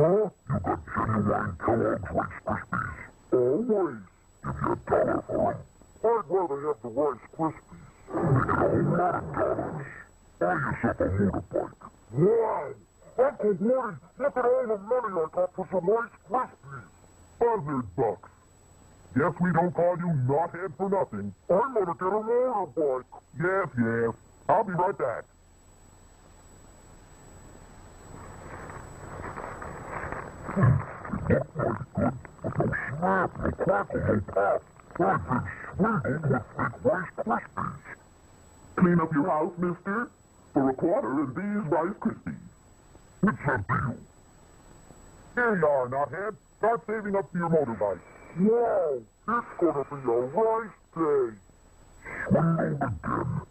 Huh? You got genuine Kellogg's Rice Krispies. Always. Give you $1 for them. I'd rather have the Rice Krispies. Make it a whole lot of dollars. Buy yourself a motorbike. Wow! Uncle Woody, look at all the money I got for some Rice Krispies. $100. Guess we don't call you knothead for nothing. I'm gonna get a motorbike. Yes. I'll be right back. It looks mighty good, but no snap, no crackle, no pop. I've been swindled with fake Rice Krispies. Clean up your house, mister, for $1 in these Rice Krispies. It's a deal. Here you are, knothead. Start saving up for your motorbike. Wow, it's gonna be a rice day. Swindled again.